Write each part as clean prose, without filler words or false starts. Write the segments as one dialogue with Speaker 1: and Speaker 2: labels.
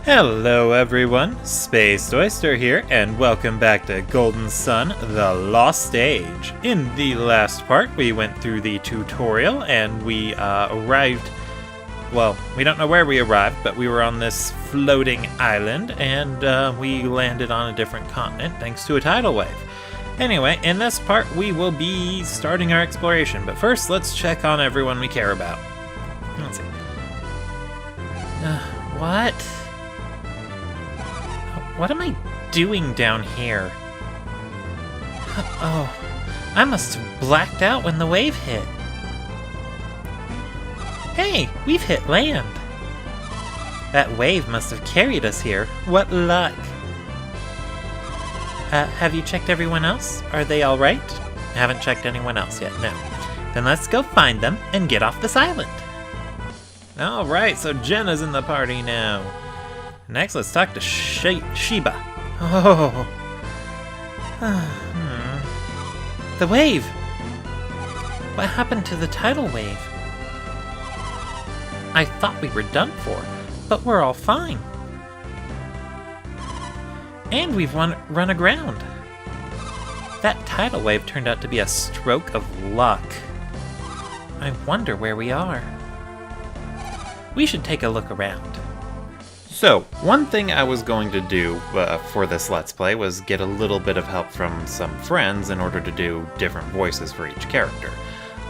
Speaker 1: Hello everyone, Space Oyster here, and welcome back to Golden Sun, The Lost Age. In the last part, we went through the tutorial, and we arrived... Well, we don't know where we arrived, but we were on this floating island, and we landed on a different continent thanks to a tidal wave. Anyway, in this part, we will be starting our exploration, but first, let's check on everyone we care about. Let's see. What? What am I doing down here? Oh, I must have blacked out when the wave hit. Hey, we've hit land. That wave must have carried us here. What luck. Have you checked everyone else? Are they all right? I haven't checked anyone else yet, no. Then let's go find them and get off this island. All right, so Jenna's in the party now. Next, let's talk to Sheba. Oh. The wave! What happened to the tidal wave? I thought we were done for, but we're all fine. And we've run aground. That tidal wave turned out to be a stroke of luck. I wonder where we are. We should take a look around. So, one thing I was going to do for this Let's Play was get a little bit of help from some friends in order to do different voices for each character.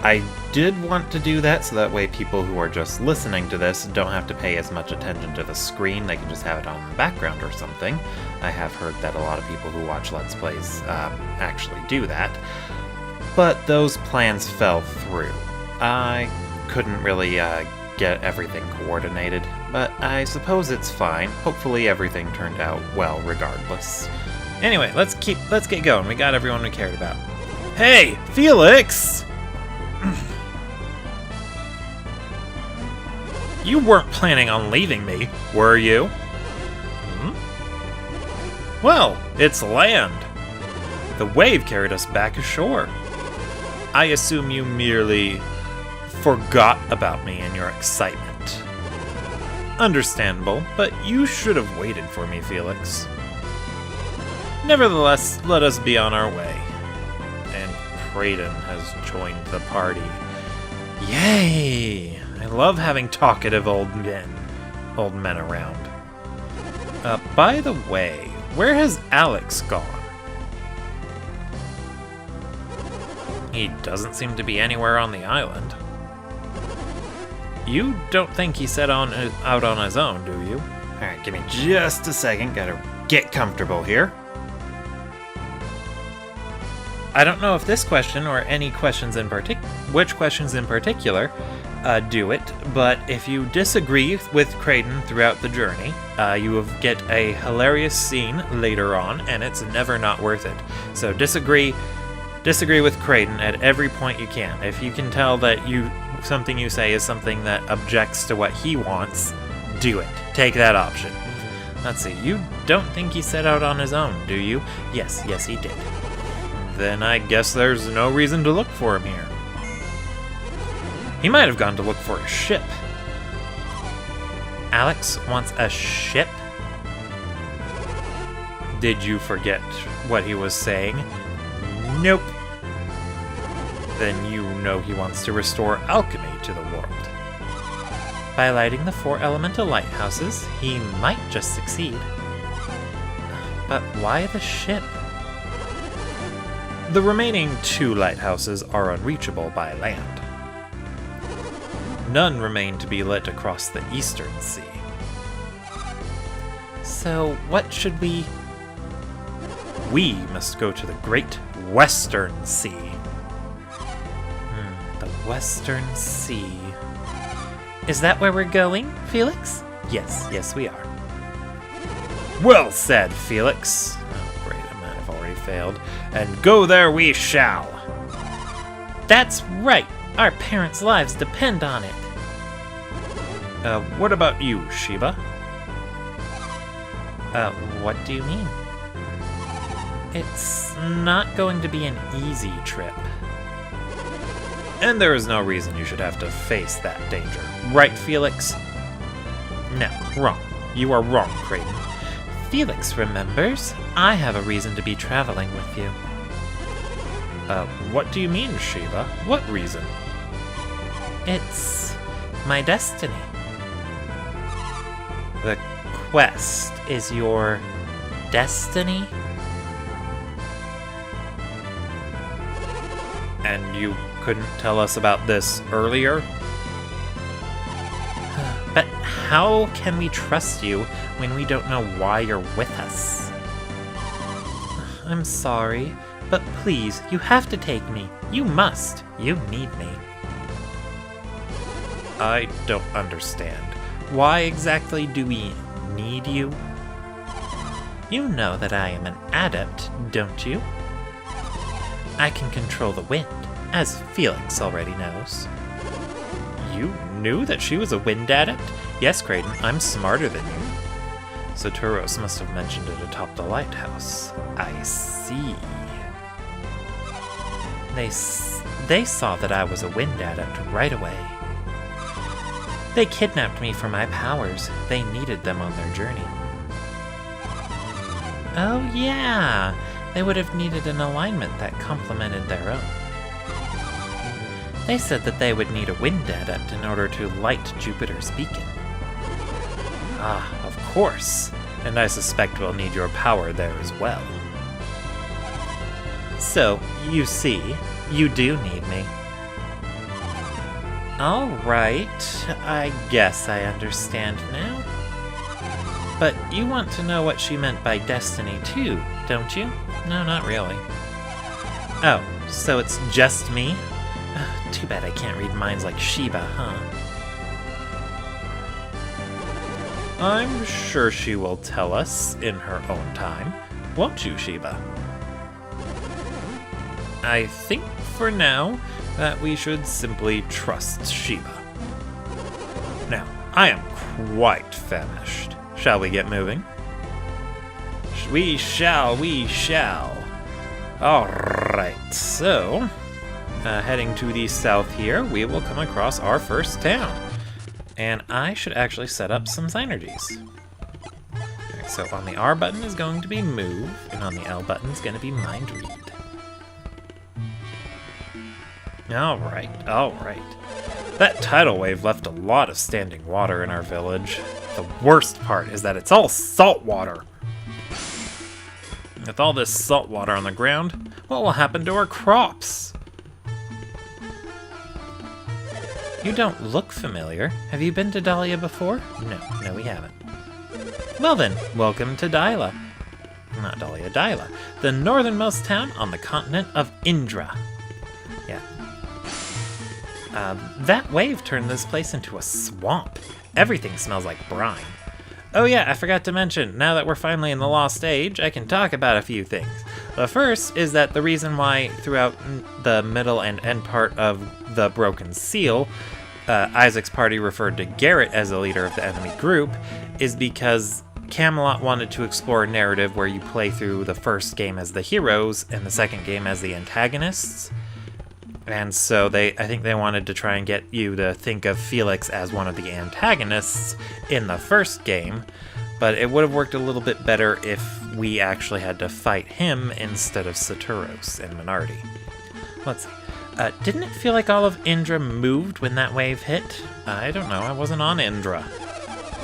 Speaker 1: I did want to do that so that way people who are just listening to this don't have to pay as much attention to the screen, they can just have it on the background or something. I have heard that a lot of people who watch Let's Plays actually do that. But those plans fell through. I couldn't really get everything coordinated, but I suppose it's fine. Hopefully everything turned out well regardless. Anyway, let's get going. We got everyone we cared about. Hey, Felix! You weren't planning on leaving me, were you? Well, it's land. The wave carried us back ashore. I assume you merely forgot about me in your excitement. Understandable, but you should have waited for me, Felix. Nevertheless, let us be on our way. And Kraden has joined the party. Yay! I love having talkative old men around. By the way, where has Alex gone? He doesn't seem to be anywhere on the island. You don't think he set out on his own, do you? Alright, give me just a second. Gotta get comfortable here. I don't know if this question or any questions in which questions in particular do it, but if you disagree with Kraden throughout the journey, you will get a hilarious scene later on, and it's never not worth it. So disagree with Kraden at every point you can. If you can tell that something you say is something that objects to what he wants, do it. Take that option. Let's see, you don't think he set out on his own, do you? Yes, he did. Then I guess there's no reason to look for him here. He might have gone to look for a ship. Alex wants a ship? Did you forget what he was saying? Nope. Then you know he wants to restore alchemy to the world. By lighting the 4 elemental lighthouses, he might just succeed. But why the ship? The remaining 2 lighthouses are unreachable by land. None remain to be lit across the Eastern Sea. So what should we... We must go to the Great Western Sea. The Western Sea. Is that where we're going, Felix? Yes, we are. Well said, Felix. Oh, great, I might have already failed. And go there we shall. That's right. Our parents' lives depend on it. What about you, Sheba? What do you mean? It's not going to be an easy trip. And there is no reason you should have to face that danger. Right, Felix? No, wrong. You are wrong, Kraden. Felix remembers. I have a reason to be traveling with you. What do you mean, Shiva? What reason? It's my destiny. The quest is your destiny? And you couldn't tell us about this earlier? But how can we trust you when we don't know why you're with us? I'm sorry, but please, you have to take me. You must. You need me. I don't understand. Why exactly do we need you? You know that I am an adept, don't you? I can control the wind, as Felix already knows. You knew that she was a wind adept? Yes, Kraden, I'm smarter than you. Saturos must have mentioned it atop the lighthouse. I see. They saw that I was a wind adept right away. They kidnapped me for my powers. They needed them on their journey. Oh yeah, they would have needed an alignment that complemented their own. They said that they would need a wind adept in order to light Jupiter's beacon. Ah, of course. And I suspect we'll need your power there as well. So, you see, you do need me. Alright, I guess I understand now. But you want to know what she meant by destiny too, don't you? No, not really. Oh, so it's just me? Too bad I can't read minds like Shiva, huh? I'm sure she will tell us in her own time, won't you, Shiva? I think for now that we should simply trust Shiva. Now, I am quite famished. Shall we get moving? We shall. Alright, so, heading to the south here, we will come across our first town. And I should actually set up some synergies. Alright, so on the R button is going to be move, and on the L button is going to be mind read. Alright. That tidal wave left a lot of standing water in our village. The worst part is that it's all salt water. With all this salt water on the ground, what will happen to our crops? You don't look familiar. Have you been to Dahlia before? No, we haven't. Well then, welcome to Dyla. Not Dahlia, Dyla. The northernmost town on the continent of Indra. Yeah. That wave turned this place into a swamp. Everything smells like brine. Oh yeah, I forgot to mention, now that we're finally in the Lost Age, I can talk about a few things. The first is that the reason why throughout the middle and end part of the Broken Seal, Isaac's party referred to Garrett as the leader of the enemy group is because Camelot wanted to explore a narrative where you play through the first game as the heroes and the second game as the antagonists. And so I think they wanted to try and get you to think of Felix as one of the antagonists in the first game, but it would have worked a little bit better if we actually had to fight him instead of Saturos and Minardi. Let's see. Didn't it feel like all of Indra moved when that wave hit? I don't know, I wasn't on Indra.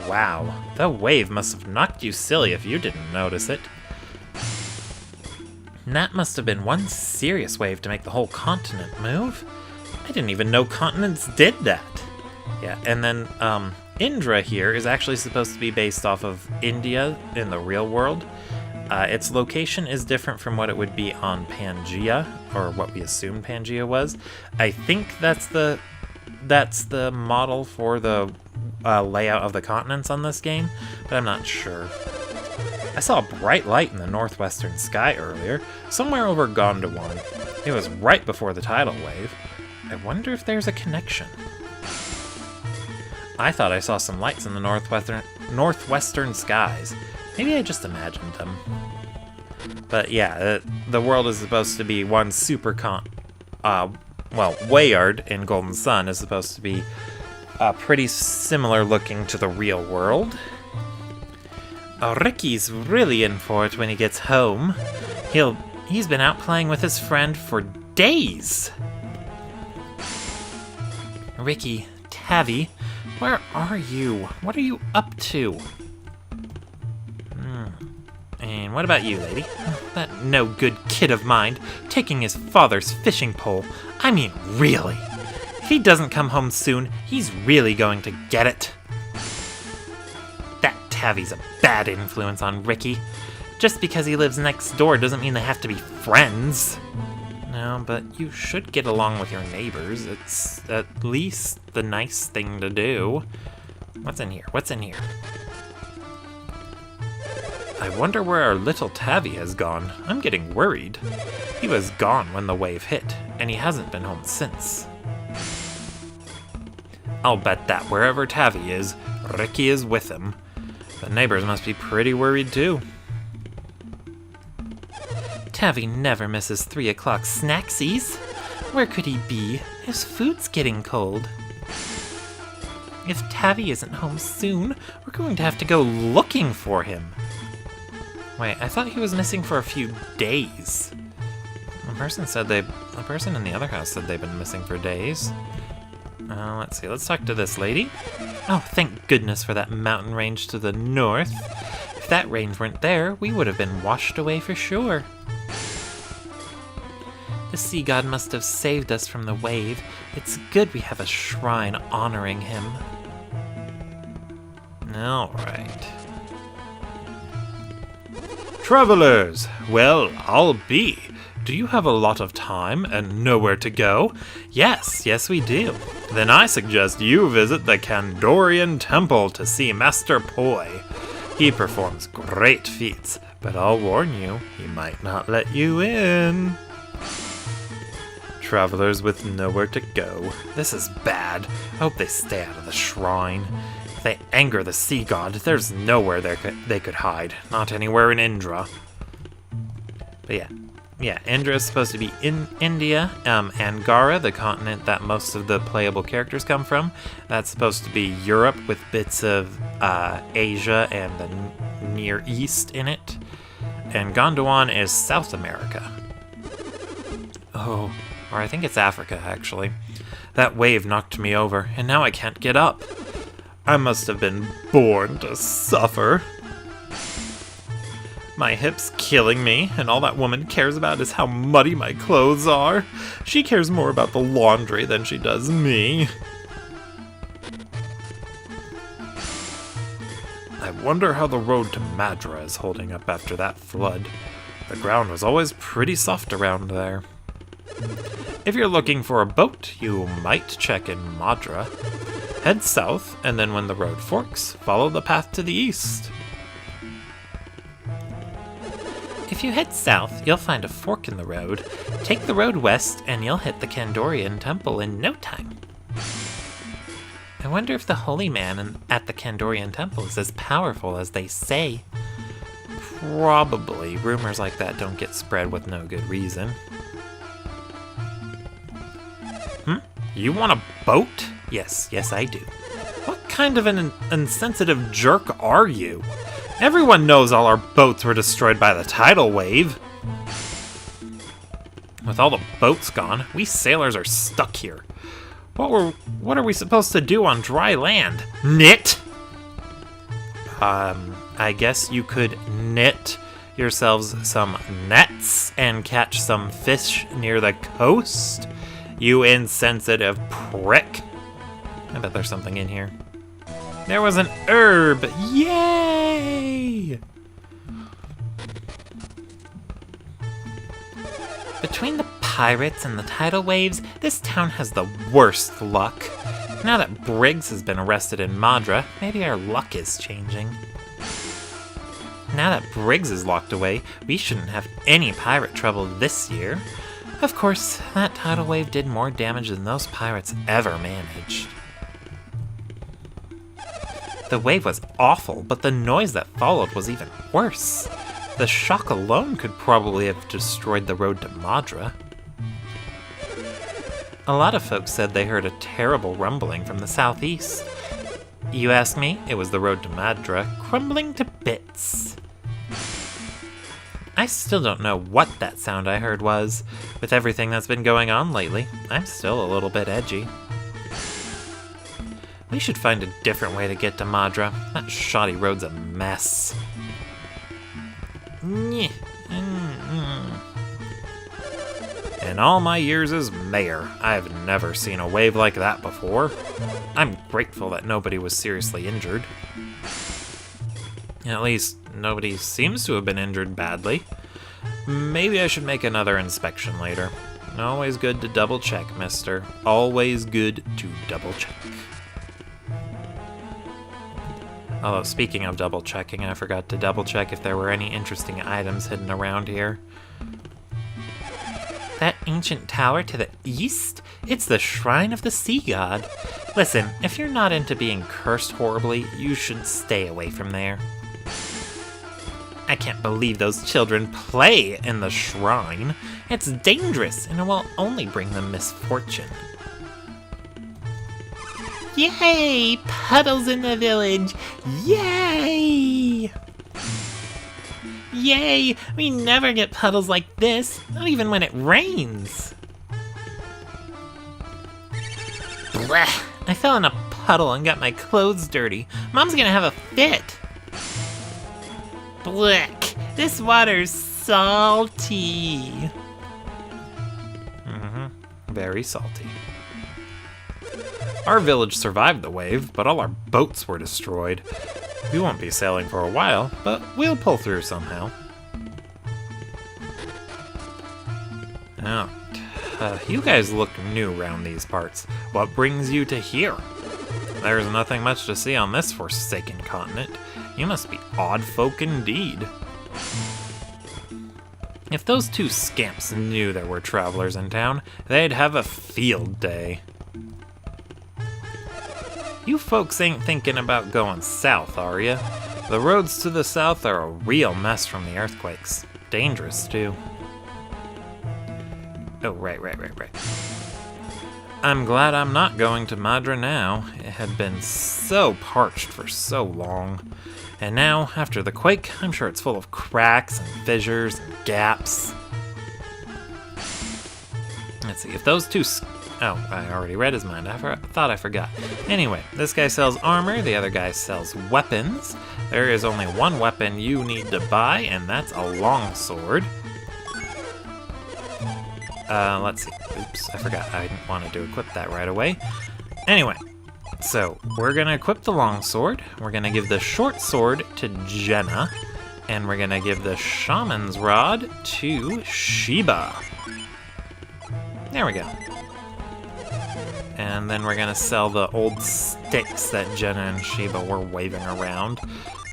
Speaker 1: Wow, that wave must have knocked you silly if you didn't notice it. And that must have been one serious wave to make the whole continent move. I didn't even know continents did that. Yeah, and then Indra here is actually supposed to be based off of India in the real world. Its location is different from what it would be on Pangaea, or what we assumed Pangaea was. I think that's the model for the layout of the continents on this game, but I'm not sure. I saw a bright light in the northwestern sky earlier, somewhere over Gondwana. It was right before the tidal wave. I wonder if there's a connection. I thought I saw some lights in the northwestern skies. Maybe I just imagined them. But yeah, the world is supposed to be one super Weyard in Golden Sun is supposed to be pretty similar looking to the real world. Oh, Ricky's really in for it when he gets home. He's been out playing with his friend for days. Ricky, Tavi, where are you? What are you up to? And what about you, lady? That no-good kid of mine, taking his father's fishing pole. I mean, really. If he doesn't come home soon, he's really going to get it. That Tavi's a bad influence on Ricky. Just because he lives next door doesn't mean they have to be friends. No, but you should get along with your neighbors. It's at least the nice thing to do. What's in here? What's in here? I wonder where our little Tavi has gone. I'm getting worried. He was gone when the wave hit, and he hasn't been home since. I'll bet that wherever Tavi is, Ricky is with him. The neighbors must be pretty worried too. Tavi never misses 3 o'clock snacksies. Where could he be? His food's getting cold. If Tavi isn't home soon, we're going to have to go looking for him. Wait, I thought he was missing for a few days. A person in the other house said they've been missing for days. Let's see, let's talk to this lady. Oh, thank goodness for that mountain range to the north. If that range weren't there, we would have been washed away for sure. The sea god must have saved us from the wave. It's good we have a shrine honoring him. All right. Travelers, well, I'll be. Do you have a lot of time and nowhere to go? Yes, we do. Then I suggest you visit the Kandorian Temple to see Master Poi. He performs great feats, but I'll warn you, he might not let you in. Travelers with nowhere to go. This is bad. I hope they stay out of the shrine. If they anger the sea god, there's nowhere they could hide. Not anywhere in Indra. But yeah, Indra is supposed to be in India. Angara, the continent that most of the playable characters come from, that's supposed to be Europe with bits of Asia and the Near East in it. And Gondwan is South America. Oh, or I think it's Africa, actually. That wave knocked me over, and now I can't get up. I must have been born to suffer. My hip's killing me, and all that woman cares about is how muddy my clothes are. She cares more about the laundry than she does me. I wonder how the road to Madra is holding up after that flood. The ground was always pretty soft around there. If you're looking for a boat, you might check in Madra. Head south, and then when the road forks, follow the path to the east. If you head south, you'll find a fork in the road. Take the road west, and you'll hit the Kandorian Temple in no time. I wonder if the holy man at the Kandorian Temple is as powerful as they say. Probably. Rumors like that don't get spread with no good reason. You want a boat? Yes, I do. What kind of an insensitive jerk are you? Everyone knows all our boats were destroyed by the tidal wave. With all the boats gone, we sailors are stuck here. What are we supposed to do on dry land? Knit? I guess you could knit yourselves some nets and catch some fish near the coast? You insensitive prick. I bet there's something in here. There was an herb! Yay! Between the pirates and the tidal waves, this town has the worst luck. Now that Briggs has been arrested in Madra, maybe our luck is changing. Now that Briggs is locked away, we shouldn't have any pirate trouble this year. Of course, that tidal wave did more damage than those pirates ever managed. The wave was awful, but the noise that followed was even worse. The shock alone could probably have destroyed the road to Madra. A lot of folks said they heard a terrible rumbling from the southeast. You ask me, it was the road to Madra, crumbling to bits. I still don't know what that sound I heard was. With everything that's been going on lately, I'm still a little bit edgy. We should find a different way to get to Madra. That shoddy road's a mess. In all my years as mayor, I've never seen a wave like that before. I'm grateful that nobody was seriously injured. At least, nobody seems to have been injured badly. Maybe I should make another inspection later. Always good to double check, mister. Always good to double check. Although, speaking of double checking, I forgot to double check if there were any interesting items hidden around here. That ancient tower to the east? It's the Shrine of the Sea God. Listen, if you're not into being cursed horribly, you should stay away from there. I can't believe those children play in the shrine. It's dangerous, and it will only bring them misfortune. Yay! Puddles in the village! Yay! Yay! We never get puddles like this, not even when it rains. Blech! I fell in a puddle and got my clothes dirty. Mom's gonna have a fit. Blech! This water's salty. Very salty. Our village survived the wave, but all our boats were destroyed. We won't be sailing for a while, but we'll pull through somehow. Now, you guys look new around these parts. What brings you to here? There's nothing much to see on this forsaken continent. You must be odd folk indeed. If those two scamps knew there were travelers in town, they'd have a field day. You folks ain't thinking about going south, are ya? The roads to the south are a real mess from the earthquakes. Dangerous, too. Oh, right. I'm glad I'm not going to Madra now. It had been so parched for so long. And now, after the quake, I'm sure it's full of cracks and fissures and gaps. Let's see, if those two... Oh, I already read his mind. I thought I forgot. Anyway, this guy sells armor, the other guy sells weapons. There is only one weapon you need to buy, and that's a longsword. Let's see. Oops, I forgot. I didn't want to equip that right away. Anyway, so we're going to equip the longsword. We're going to give the short sword to Jenna. And we're going to give the shaman's rod to Sheba. There we go. And then we're gonna sell the old sticks that Jenna and Sheba were waving around.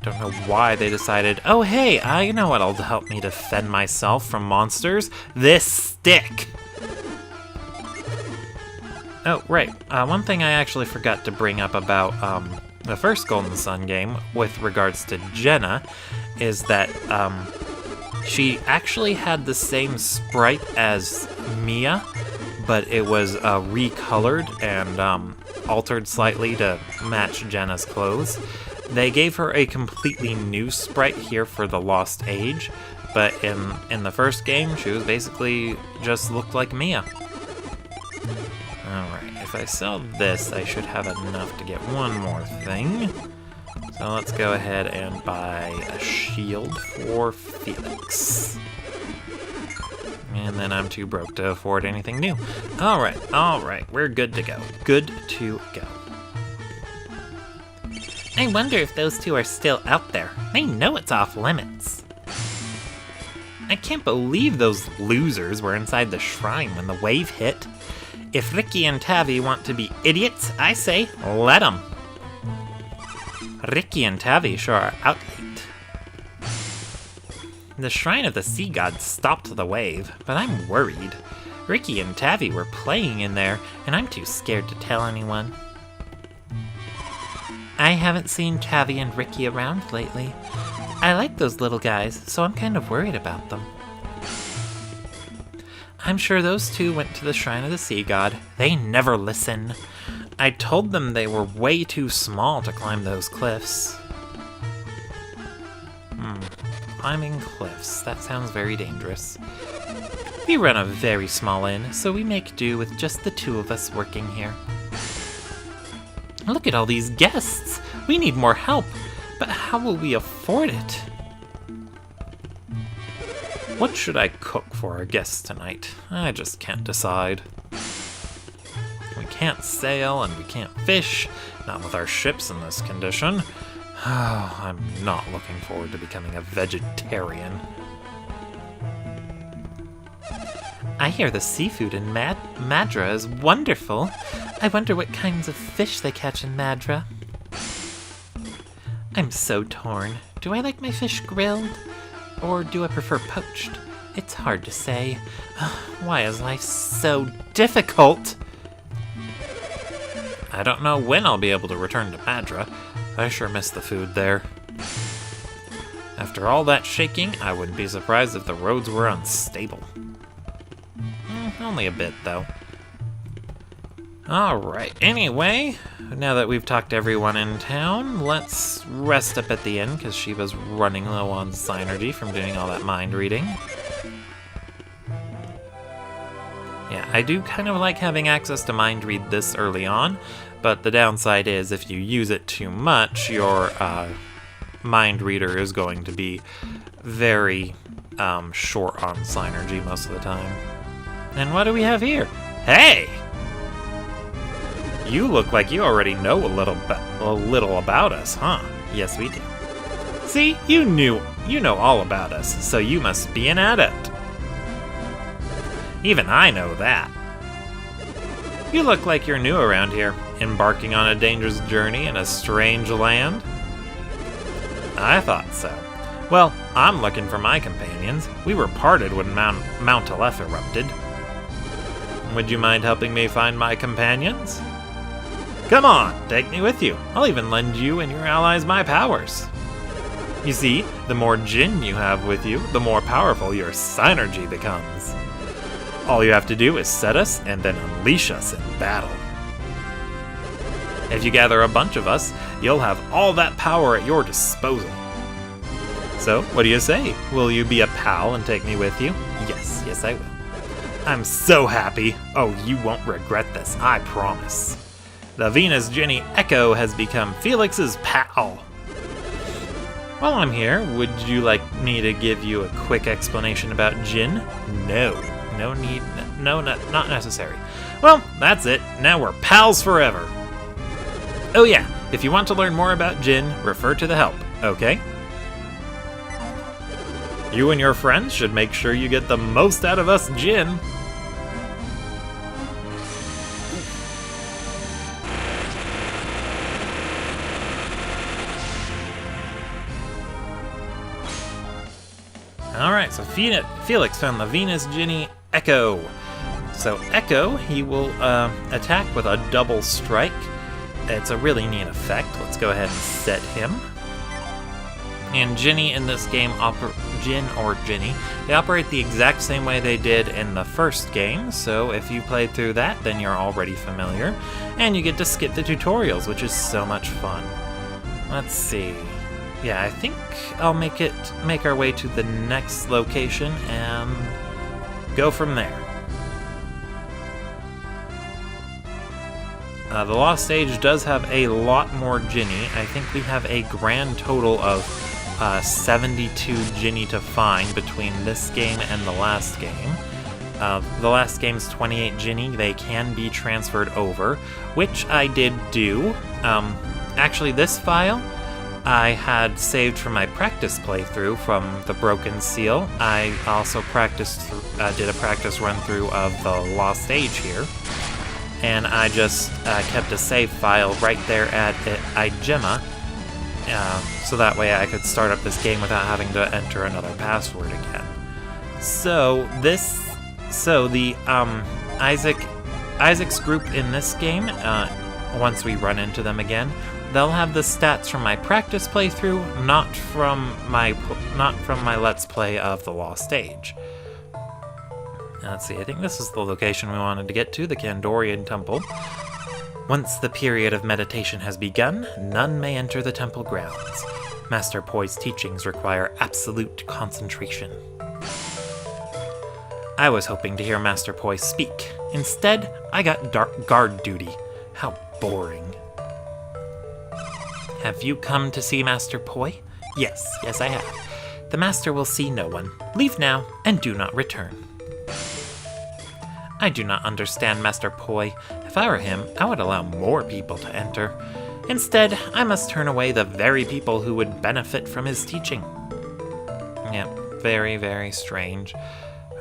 Speaker 1: Don't know why they decided, oh hey, I know what'll help me defend myself from monsters. This stick! Oh, right. One thing I actually forgot to bring up about the first Golden Sun game with regards to Jenna is that she actually had the same sprite as Mia, but it was recolored and altered slightly to match Jenna's clothes. They gave her a completely new sprite here for the Lost Age, but in the first game, she was basically just looked like Mia. Alright, if I sell this, I should have enough to get one more thing. So let's go ahead and buy a shield for Felix. And then I'm too broke to afford anything new. Alright, we're good to go. Good to go. I wonder if those two are still out there. They know it's off limits. I can't believe those losers were inside the shrine when the wave hit. If Ricky and Tavi want to be idiots, I say, let them. Ricky and Tavi sure are out late. The Shrine of the Sea God stopped the wave, but I'm worried. Ricky and Tavi were playing in there, and I'm too scared to tell anyone. I haven't seen Tavi and Ricky around lately. I like those little guys, so I'm kind of worried about them. I'm sure those two went to the Shrine of the Sea God. They never listen. I told them they were way too small to climb those cliffs. Climbing cliffs. That sounds very dangerous. We run a very small inn, so we make do with just the two of us working here. Look at all these guests! We need more help, but how will we afford it? What should I cook for our guests tonight? I just can't decide. We can't sail and we can't fish, not with our ships in this condition. Oh, I'm not looking forward to becoming a vegetarian. I hear the seafood in Madra is wonderful. I wonder what kinds of fish they catch in Madra. I'm so torn. Do I like my fish grilled? Or do I prefer poached? It's hard to say. Why is life so difficult? I don't know when I'll be able to return to Madra. I sure miss the food there. After all that shaking, I wouldn't be surprised if the roads were unstable. Only a bit, though. Alright, anyway, now that we've talked to everyone in town, let's rest up at the inn, because she was running low on Psynergy from doing all that mind reading. Yeah, I do kind of like having access to mind read this early on, but the downside is if you use it too much, your mind reader is going to be very short on Psynergy most of the time. And what do we have here? Hey! You look like you already know a little about us, huh? Yes, we do. See, you know all about us, so you must be an adept. Even I know that. You look like you're new around here, embarking on a dangerous journey in a strange land. I thought so. Well, I'm looking for my companions. We were parted when Mount Aleph erupted. Would you mind helping me find my companions? Come on, take me with you. I'll even lend you and your allies my powers. You see, the more Jinn you have with you, the more powerful your Psynergy becomes. All you have to do is set us and then unleash us in battle. If you gather a bunch of us, you'll have all that power at your disposal. So, what do you say? Will you be a pal and take me with you? Yes, I will. I'm so happy. Oh, you won't regret this, I promise. The Venus Jinny Echo has become Felix's pal. While I'm here, would you like me to give you a quick explanation about Jinn? No need, not necessary. Well, that's it. Now we're pals forever. Oh yeah, if you want to learn more about Jinn, refer to the help, okay? You and your friends should make sure you get the most out of us Jinn. Alright, so Felix found the Venus Jinny Echo. So Echo, he will attack with a double strike. It's a really neat effect. Let's go ahead and set him. And Jinny in this game, Jinn or Jinny, they operate the exact same way they did in the first game, so if you played through that, then you're already familiar. And you get to skip the tutorials, which is so much fun. Let's see. Yeah, I think I'll make our way to the next location and go from there. The Lost Stage does have a lot more Jinny. I think we have a grand total of 72 Jinny to find between this game and the last game. The last game's 28 Jinny. They can be transferred over, which I did do. Actually, this file I had saved from my practice playthrough from the Broken Seal. I also did a practice run through of the Lost Stage here. And I just kept a save file right there at iGemma, so that way I could start up this game without having to enter another password again. So the Isaac's group in this game, once we run into them again, they'll have the stats from my practice playthrough, not from my Let's Play of the Lost Stage. Let's see, I think this is the location we wanted to get to, the Kandorian Temple. Once the period of meditation has begun, none may enter the temple grounds. Master Poi's teachings require absolute concentration. I was hoping to hear Master Poi speak. Instead, I got guard duty. How boring. Have you come to see Master Poi? Yes, I have. The Master will see no one. Leave now, and do not return. I do not understand Master Poi. If I were him, I would allow more people to enter. Instead, I must turn away the very people who would benefit from his teaching. Yeah, very, very strange.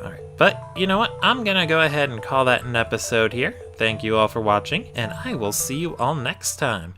Speaker 1: Alright, but you know what? I'm gonna go ahead and call that an episode here. Thank you all for watching, and I will see you all next time.